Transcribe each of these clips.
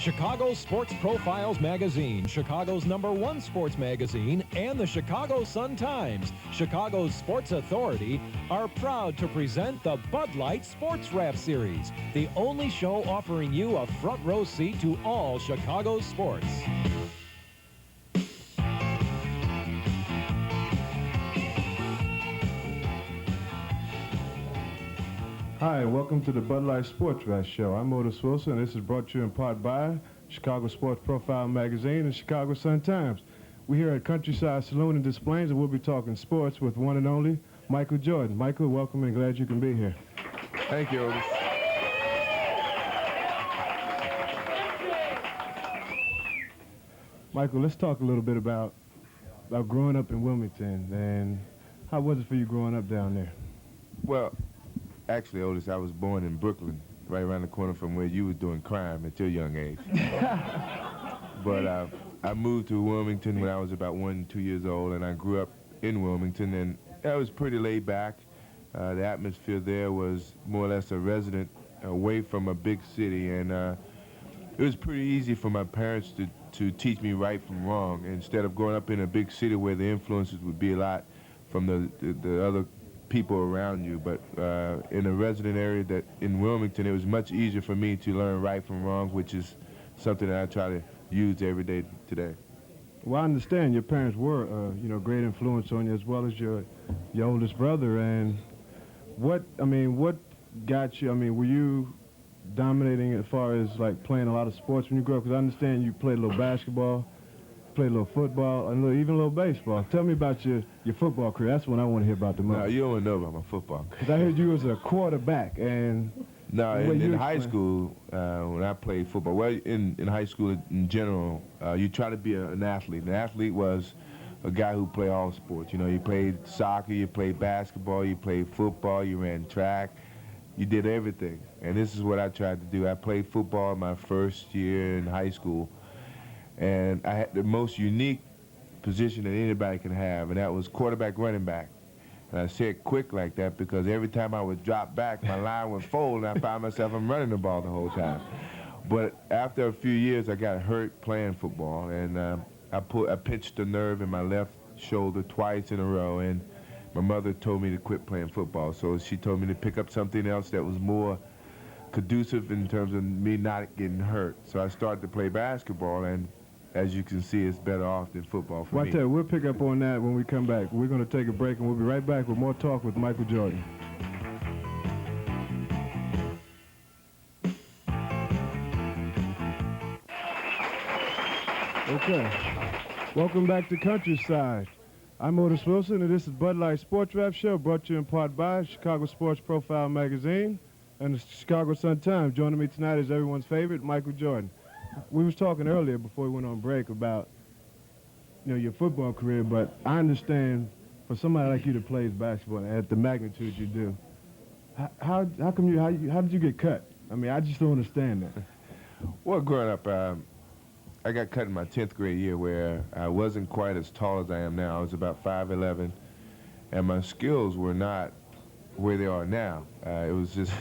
Chicago Sports Profiles magazine, Chicago's #1 sports magazine, and the Chicago Sun-Times, Chicago's sports authority, are proud to present the Bud Light Sports Wrap Series, the only show offering you a front row seat to all Chicago's sports. Hi, and welcome to the Bud Light Sports Wrap Show. I'm Otis Wilson, and this is brought to you in part by Chicago Sports Profile Magazine and Chicago Sun-Times. We're here at Countryside Saloon and Displays, and we'll be talking sports with one and only Michael Jordan. Michael, welcome and glad you can be here. Thank you, Otis. Michael, let's talk a little bit about growing up in Wilmington, and how was it for you growing up down there? Well, actually, Otis, I was born in Brooklyn, right around the corner from where you were doing crime at your young age. But I moved to Wilmington when I was about 1, 2 years old, and I grew up in Wilmington, and I was pretty laid back. The atmosphere there was more or less a resident away from a big city, and it was pretty easy for my parents to teach me right from wrong, instead of growing up in a big city where the influences would be a lot from the other people around you. But in a resident area that in Wilmington, it was much easier for me to learn right from wrong, which is something that I try to use every day today. Well, I understand your parents were, great influence on you, as well as your oldest brother. And what got you? I mean, were you dominating as far as like playing a lot of sports when you grew up? Because I understand you played a little basketball, played a little football, and even a little baseball. Tell me about your football career. That's what I want to hear about the most. No, you don't know about my football career. Because I heard you was a quarterback, and no, in high school, when I played football, well, in high school in general, you try to be an athlete. An athlete was a guy who played all sports. You know, you played soccer, you played basketball, you played football, you ran track, you did everything. And this is what I tried to do. I played football my first year in high school, and I had the most unique position that anybody can have, and that was quarterback running back. And I said quick like that because every time I would drop back, my line would fold, and I found myself I'm running the ball the whole time. But after a few years, I got hurt playing football, and I pinched a nerve in my left shoulder twice in a row, and my mother told me to quit playing football. So she told me to pick up something else that was more conducive in terms of me not getting hurt. So I started to play basketball, and as you can see, it's better off than football for me. Well, I tell you, we'll pick up on that when we come back. We're going to take a break, and we'll be right back with more talk with Michael Jordan. Okay, welcome back to Countryside. I'm Otis Wilson, and this is Bud Light Sports Wrap Show, brought to you in part by Chicago Sports Profile Magazine and the Chicago Sun-Times. Joining me tonight is everyone's favorite, Michael Jordan. We was talking earlier before we went on break about, your football career, but I understand for somebody like you that plays basketball at the magnitude you do, how did you get cut? I mean, I just don't understand that. Well, growing up, I got cut in my 10th grade year where I wasn't quite as tall as I am now. I was about 5'11", and my skills were not where they are now. It was just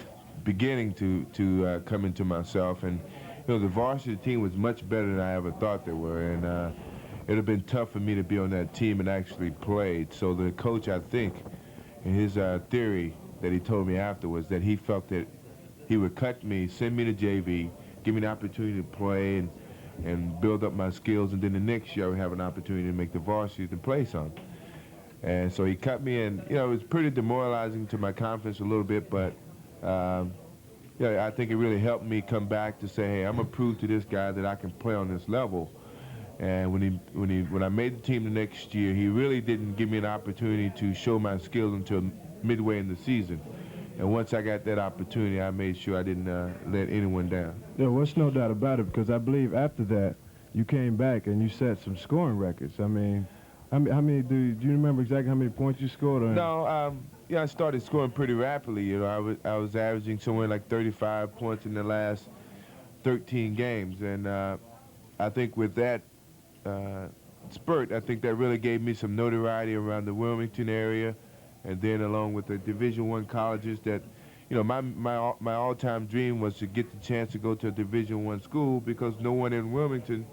beginning to come into myself, and the varsity team was much better than I ever thought they were, and it would have been tough for me to be on that team and actually played. So the coach, I think, in his theory that he told me afterwards, that he felt that he would cut me, send me to JV, give me the opportunity to play and build up my skills, and then the next year I would have an opportunity to make the varsity to play some. And so he cut me, and it was pretty demoralizing to my confidence a little bit, but I think it really helped me come back to say, hey, I'm gonna prove to this guy that I can play on this level. And when I made the team the next year, he really didn't give me an opportunity to show my skills until midway in the season. And once I got that opportunity, I made sure I didn't let anyone down. Yeah, well, there's no doubt about it, because I believe after that, you came back and you set some scoring records. I mean, how many do you remember exactly how many points you scored? No, I started scoring pretty rapidly. I was averaging somewhere like 35 points in the last 13 games, and I think with that spurt, I think that really gave me some notoriety around the Wilmington area, and then along with the Division I colleges that, my all-time dream was to get the chance to go to a Division I school because no one in Wilmington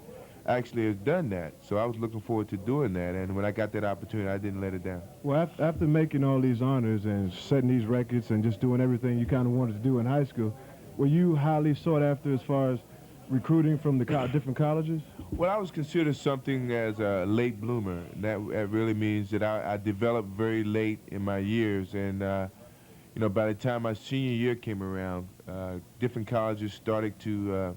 actually has done that. So I was looking forward to doing that, and when I got that opportunity, I didn't let it down. Well, after making all these honors and setting these records and just doing everything you kind of wanted to do in high school, were you highly sought after as far as recruiting from the different colleges? Well, I was considered something as a late bloomer. That really means that I developed very late in my years, and by the time my senior year came around, different colleges started to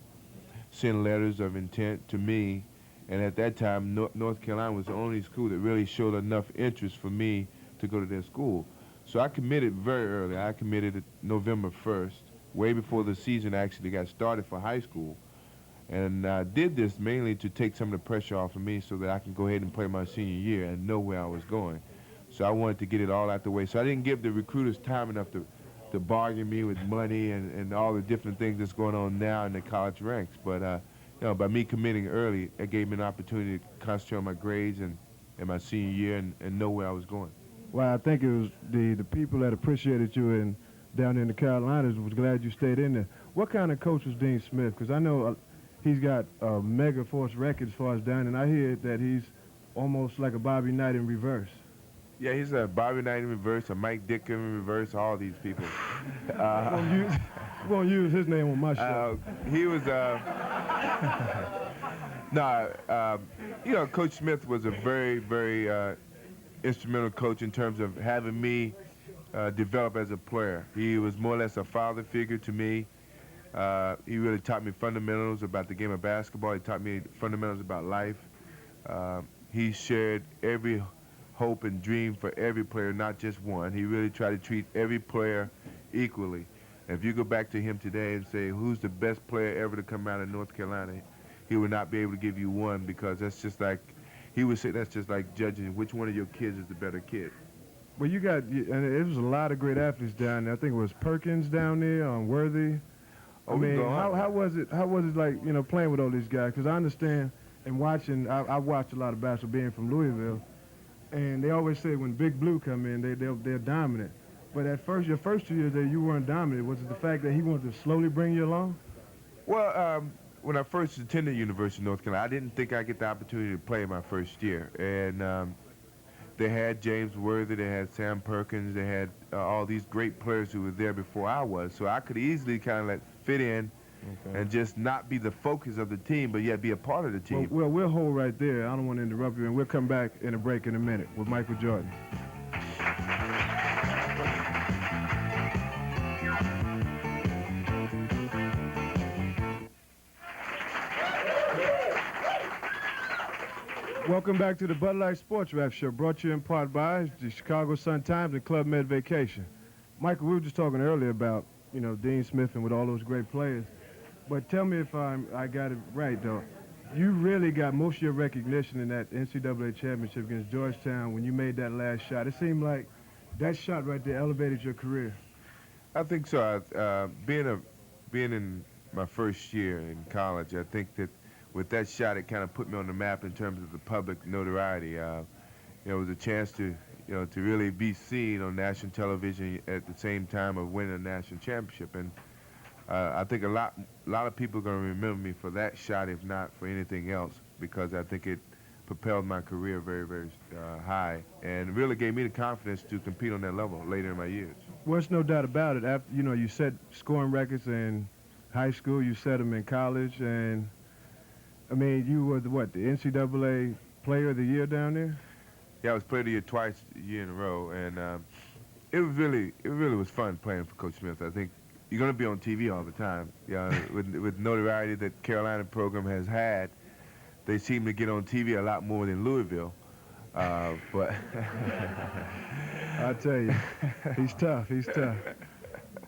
send letters of intent to me, and at that time, North Carolina was the only school that really showed enough interest for me to go to their school. So I committed very early. I committed November 1st, way before the season actually got started for high school. And I did this mainly to take some of the pressure off of me so that I can go ahead and play my senior year and know where I was going. So I wanted to get it all out the way. So I didn't give the recruiters time enough to bargain me with money and all the different things that's going on now in the college ranks. But by me committing early, it gave me an opportunity to concentrate on my grades and my senior year and know where I was going. Well, I think it was the people that appreciated you down in the Carolinas was glad you stayed in there. What kind of coach was Dean Smith? Because I know he's got a mega force record as far as down, and I hear that he's almost like a Bobby Knight in reverse. Yeah, he's a Bobby Knight in reverse, a Mike Ditka in reverse, all these people. We won't use his name on my show. He was, Coach Smith was a very, very instrumental coach in terms of having me develop as a player. He was more or less a father figure to me. He really taught me fundamentals about the game of basketball. He taught me fundamentals about life. He shared every hope and dream for every player, not just one. He really tried to treat every player equally. And if you go back to him today and say, who's the best player ever to come out of North Carolina, he would not be able to give you one, because that's just like, he would say that's just like judging which one of your kids is the better kid. Well, and it was a lot of great athletes down there. I think it was Perkins down there, Worthy. I mean, how was it like, playing with all these guys? Because I understand, and watching, I watched a lot of basketball being from Louisville, and they always say when Big Blue come in, they're dominant. But at first, your first 2 years there, you weren't dominant. Was it the fact that he wanted to slowly bring you along? Well, when I first attended University of North Carolina, I didn't think I'd get the opportunity to play my first year. And they had James Worthy, they had Sam Perkins, they had all these great players who were there before I was. So I could easily kind of fit in and just not be the focus of the team, but yet be a part of the team. Well, we'll hold right there. I don't want to interrupt you, and we'll come back in a break in a minute with Michael Jordan. Welcome back to the Bud Light Sports Wrap Show, brought to you in part by the Chicago Sun-Times and Club Med Vacation. Michael, we were just talking earlier about, Dean Smith and with all those great players. But tell me if I got it right, though. You really got most of your recognition in that NCAA championship against Georgetown when you made that last shot. It seemed like that shot right there elevated your career. I think so. Being in my first year in college, I think that with that shot, it kind of put me on the map in terms of the public notoriety. It was a chance to really be seen on national television at the same time of winning a national championship. And I think a lot of people are going to remember me for that shot, if not for anything else, because I think it propelled my career very, very high and really gave me the confidence to compete on that level later in my years. Well, there's no doubt about it. After, you set scoring records in high school, you set them in college, and I mean, you were the NCAA Player of the Year down there? Yeah, I was Player of the Year twice a year in a row, and it really was fun playing for Coach Smith. I think you're going to be on TV all the time. With notoriety that Carolina program has had, they seem to get on TV a lot more than Louisville. But I tell you, he's tough.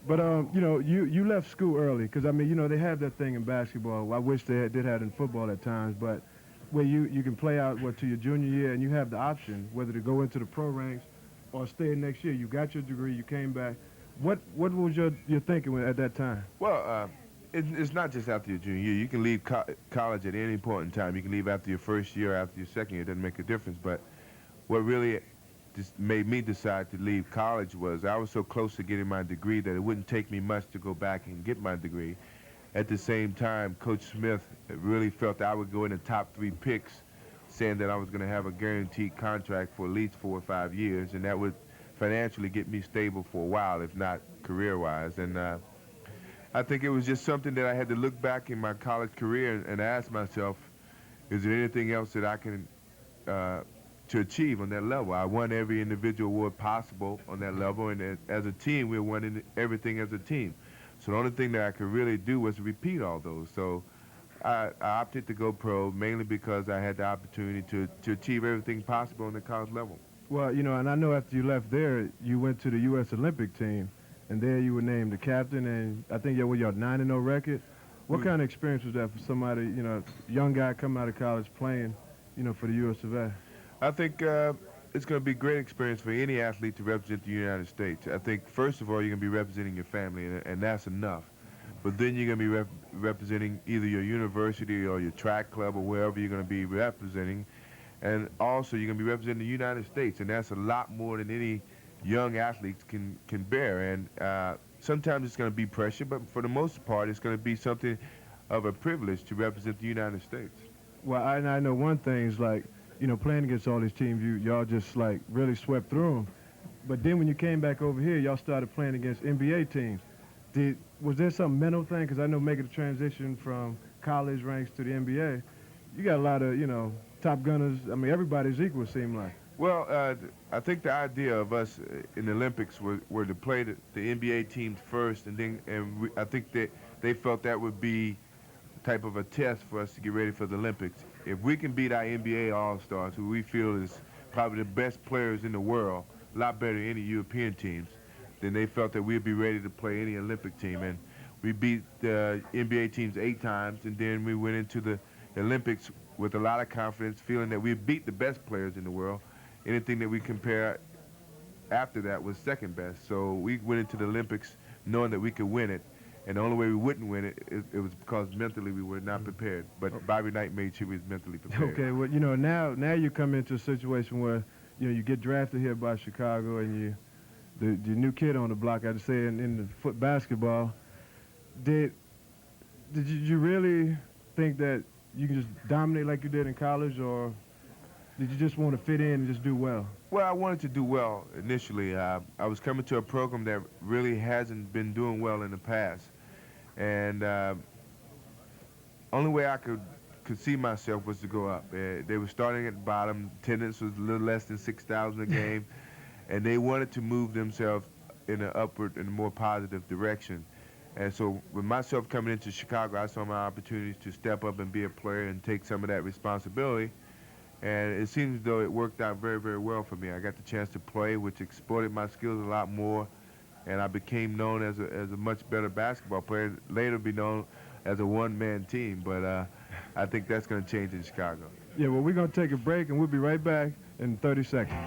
But you left school early because I mean, they have that thing in basketball. I wish they did have it in football at times, but where you can play out to your junior year and you have the option whether to go into the pro ranks or stay next year. You got your degree, you came back. What was your thinking at that time? Well, it's not just after your junior year. You can leave college at any point in time. You can leave after your first year, after your second year. It doesn't make a difference. But what really just made me decide to leave college was I was so close to getting my degree that it wouldn't take me much to go back and get my degree. At the same time, Coach Smith really felt I would go in the top 3 picks, saying that I was going to have a guaranteed contract for at least 4 or 5 years, and that would financially get me stable for a while, if not career-wise. And I think it was just something that I had to look back in my college career and ask myself, is there anything else that I can to achieve on that level? I won every individual award possible on that level, and as a team, we won everything as a team. So the only thing that I could really do was repeat all those. So I opted to go pro mainly because I had the opportunity to achieve everything possible on the college level. Well, you know, and I know after you left there, you went to the U.S. Olympic team, and there you were named the captain, and I think you were your 9-0 record. What kind of experience was that for somebody, you know, young guy coming out of college playing, you know, for the U.S. of A? I think it's going to be a great experience for any athlete to represent the United States. I think, first of all, you're going to be representing your family, and that's enough. But then you're going to be representing either your university or your track club or wherever you're going to be representing. And also, you're going to be representing the United States, and that's a lot more than any young athletes can bear. And sometimes it's going to be pressure, but for the most part, it's going to be something of a privilege to represent the United States. Well, I know one thing is like, you know, playing against all these teams, y'all just like really swept through them. But then when you came back over here, y'all started playing against NBA teams. Was there some mental thing? Because I know making the transition from college ranks to the NBA, you got a lot of, you know, top gunners. I mean, everybody's equal, it seemed like. Well, I think the idea of us in the Olympics were to play the NBA teams first, and I think that they felt that would be type of a test for us to get ready for the Olympics. If we can beat our NBA All-Stars, who we feel is probably the best players in the world, a lot better than any European teams, then they felt that we'd be ready to play any Olympic team. And we beat the NBA teams 8 times, and then we went into the Olympics with a lot of confidence, feeling that we beat the best players in the world. Anything that we compare after that was second best. So we went into the Olympics knowing that we could win it. And the only way we wouldn't win it was because mentally we were not prepared. But Bobby Knight made sure we was mentally prepared. Okay, well, you know, now you come into a situation where, you know, you get drafted here by Chicago, and the new kid on the block, I'd say, in the foot basketball. Did you really think that you can just dominate like you did in college, or did you just want to fit in and just do well? Well, I wanted to do well initially. I was coming to a program that really hasn't been doing well in the past. And only way I could see myself was to go up. They were starting at the bottom. Attendance was a little less than 6,000 a game. And they wanted to move themselves in an upward and more positive direction. And so with myself coming into Chicago, I saw my opportunities to step up and be a player and take some of that responsibility. And it seems as though it worked out very, very well for me. I got the chance to play, which exploited my skills a lot more, and I became known as a much better basketball player, later be known as a one-man team. But I think that's going to change in Chicago. Yeah, well, we're going to take a break, and we'll be right back in 30 seconds.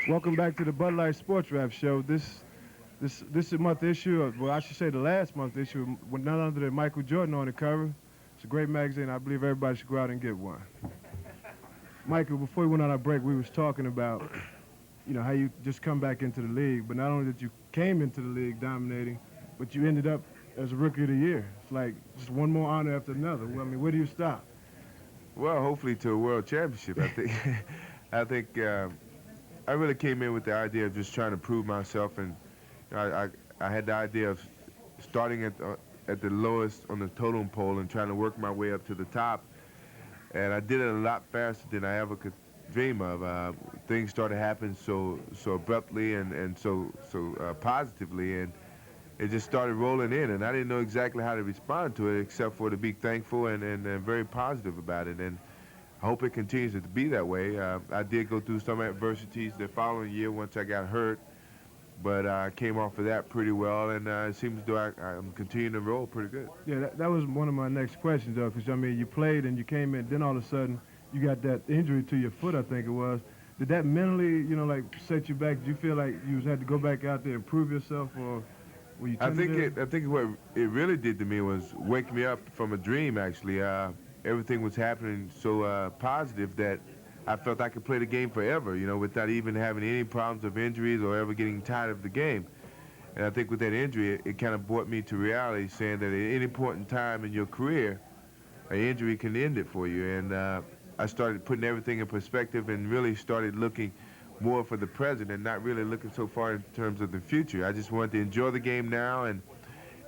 Welcome back to the Bud Light Sports Wrap Show. This month issue, well, I should say the last month issue, with none other than Michael Jordan on the cover. It's a great magazine. I believe everybody should go out and get one. Michael, before we went on our break, we was talking about, you know, how you just come back into the league, but not only that you came into the league dominating, but you ended up as a Rookie of the Year. It's like just one more honor after another. Well, I mean, where do you stop? Well, hopefully to a world championship. I think I really came in with the idea of just trying to prove myself, and I had the idea of starting at the lowest on the totem pole and trying to work my way up to the top. And I did it a lot faster than I ever could dream of. Things started happening so abruptly and so positively, and it just started rolling in. And I didn't know exactly how to respond to it, except for to be thankful and very positive about it. And I hope it continues to be that way. I did go through some adversities the following year once I got hurt, but I came off of that pretty well, and it seems as though I'm continuing to roll pretty good. Yeah, that was one of my next questions, though, because, I mean, you played and you came in, then all of a sudden you got that injury to your foot, I think it was. Did that mentally, like, set you back? Did you feel like you had to go back out there and prove yourself, or were you tentative? I think what it really did to me was wake me up from a dream. Actually, everything was happening so positive that I felt I could play the game forever. Without even having any problems of injuries or ever getting tired of the game. And I think with that injury, it kind of brought me to reality, saying that at any point in time in your career, an injury can end it for you. And I started putting everything in perspective and really started looking more for the present and not really looking so far in terms of the future. I just wanted to enjoy the game now, and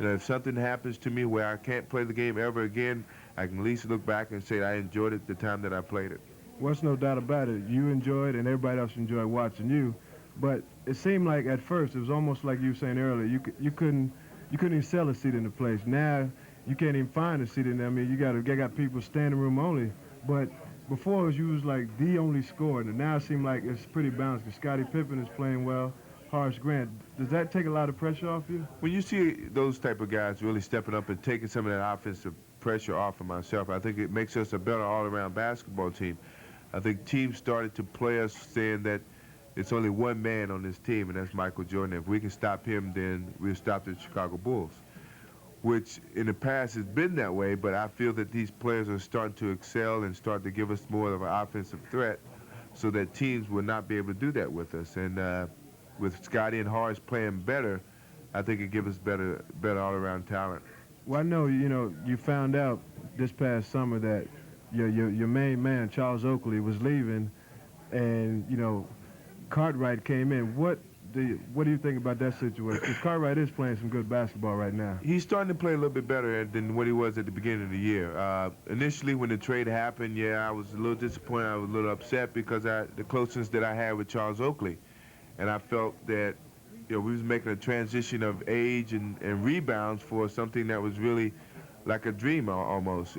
if something happens to me where I can't play the game ever again, I can at least look back and say I enjoyed it the time that I played it. Well, there's no doubt about it. You enjoyed, and everybody else enjoyed watching you. But it seemed like at first it was almost like you were saying earlier. You couldn't even sell a seat in the place. Now you can't even find a seat in there. I mean, you got people standing room only. But before it was you was like the only scorer, and now it seems like it's pretty balanced. Because Scottie Pippen is playing well, Horace Grant. Does that take a lot of pressure off you? When you see those type of guys really stepping up and taking some of that offensive pressure off of myself, I think it makes us a better all-around basketball team. I think teams started to play us saying that it's only one man on this team, and that's Michael Jordan. If we can stop him, then we'll stop the Chicago Bulls, which in the past has been that way, but I feel that these players are starting to excel and start to give us more of an offensive threat so that teams will not be able to do that with us. And with Scottie and Horace playing better, I think it gives us better all-around talent. Well, I know, you found out this past summer that your main man, Charles Oakley, was leaving, and, Cartwright came in. What do you think about that situation? Because Cartwright is playing some good basketball right now. He's starting to play a little bit better than what he was at the beginning of the year. Initially, when the trade happened, I was a little disappointed. I was a little upset because the closeness that I had with Charles Oakley. And I felt that we was making a transition of age and rebounds for something that was really like a dream almost.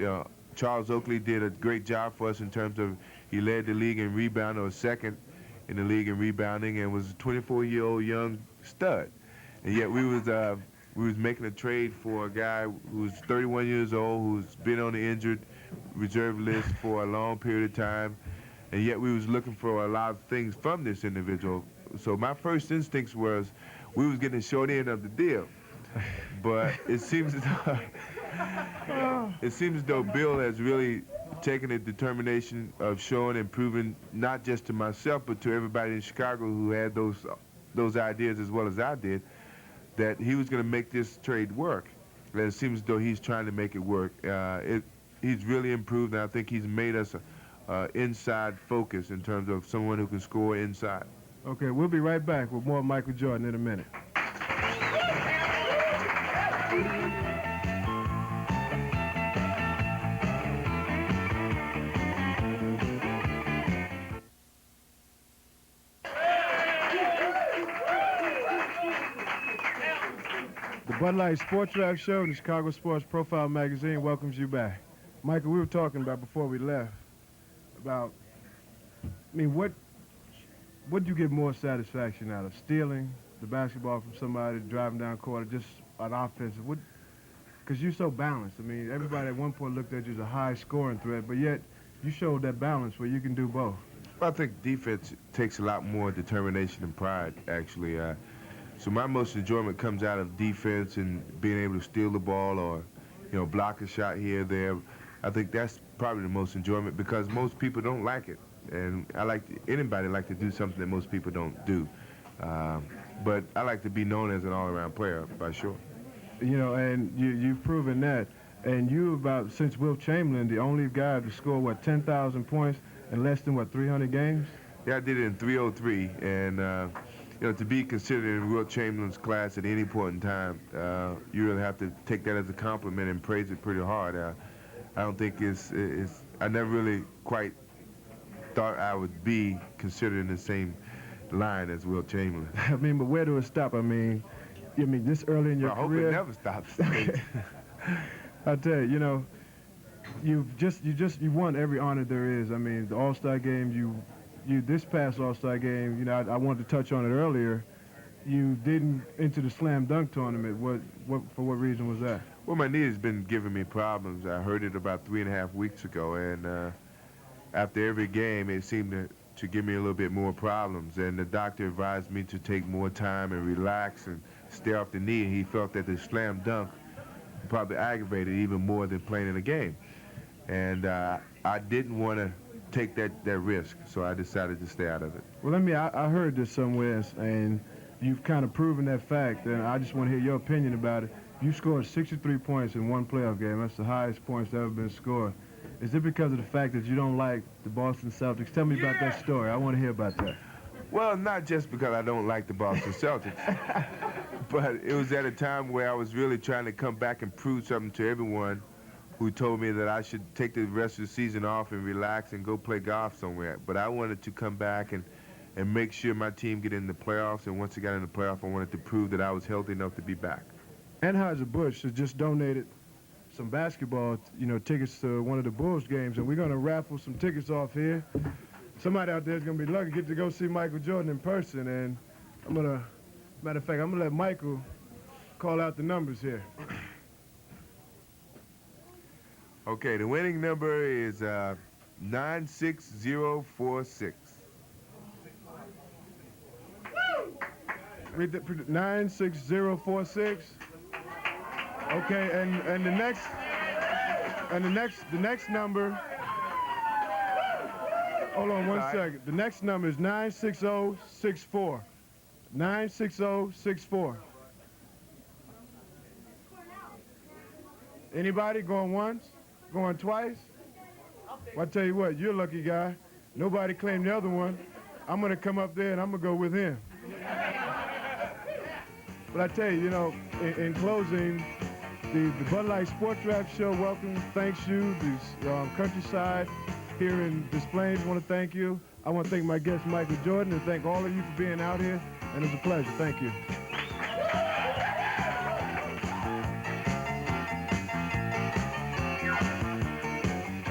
Charles Oakley did a great job for us in terms of he led the league in rebound, or second in the league in rebounding, and was a 24-year-old young stud. And yet we was making a trade for a guy who's 31 years old, who's been on the injured reserve list for a long period of time, and yet we was looking for a lot of things from this individual. So my first instincts was we was getting the short end of the deal. But it seems as though Bill has really taken a determination of showing and proving, not just to myself but to everybody in Chicago who had those ideas as well as I did, that he was going to make this trade work. And it seems as though he's trying to make it work. He's really improved, and I think he's made us inside focus in terms of someone who can score inside. Okay, we'll be right back with more Michael Jordan in a minute. The Bud Light Sports Draft Show and the Chicago Sports Profile magazine welcomes you back. Michael, we were talking about before we left about, what do you get more satisfaction out of? Stealing the basketball from somebody, driving down court, or just an offensive? Because you're so balanced. Everybody at one point looked at you as a high-scoring threat, but yet you showed that balance where you can do both. Well, I think defense takes a lot more determination and pride, actually. So my most enjoyment comes out of defense and being able to steal the ball or, block a shot here or there. I think that's probably the most enjoyment because most people don't like it. And anybody like to do something that most people don't do. But I like to be known as an all-around player, by sure. And you've proven that. And since Wilt Chamberlain, the only guy to score, 10,000 points in less than, 300 games? Yeah, I did it in 303. And, to be considered in Wilt Chamberlain's class at any point in time, you really have to take that as a compliment and praise it pretty hard. I don't think I never really quite thought I would be considered in the same line as Wilt Chamberlain. But where do it stop? This early in your career. I hope it never stops. I tell you, you won every honor there is. The All-Star game, this past All-Star game, I wanted to touch on it earlier. You didn't enter the slam dunk tournament. For what reason was that? Well, my knee has been giving me problems. I heard it about 3.5 weeks ago, and after every game, it seemed to to give me a little bit more problems. And the doctor advised me to take more time and relax and stay off the knee. He felt that the slam dunk probably aggravated even more than playing in a game. And I didn't want to take that risk, so I decided to stay out of it. Well, I heard this somewhere, and you've kind of proven that fact, and I just want to hear your opinion about it. You scored 63 points in one playoff game. That's the highest points that ever been scored. Is it because of the fact that you don't like the Boston Celtics? Tell me about that story. I want to hear about that. Well, not just because I don't like the Boston Celtics, but it was at a time where I was really trying to come back and prove something to everyone who told me that I should take the rest of the season off and relax and go play golf somewhere. But I wanted to come back and make sure my team get in the playoffs, and once it got in the playoffs, I wanted to prove that I was healthy enough to be back. Anheuser-Busch has just donated some basketball, tickets to one of the Bulls games, and we're going to raffle some tickets off here. Somebody out there is going to be lucky to get to go see Michael Jordan in person, and matter of fact, I'm going to let Michael call out the numbers here. Okay, the winning number is 96046. Read that, 96046. Okay, and the next number. Hold on one second. The next number is 96064. 96064. Anybody going once? Going twice? Well, I tell you what, you're a lucky guy. Nobody claimed the other one. I'm going to come up there and I'm going to go with him. But I tell you, in closing, the Bud Light Sports Draft Show thanks you. The Countryside here in Des Plaines want to thank you. I want to thank my guest, Michael Jordan, and thank all of you for being out here. And it was a pleasure. Thank you.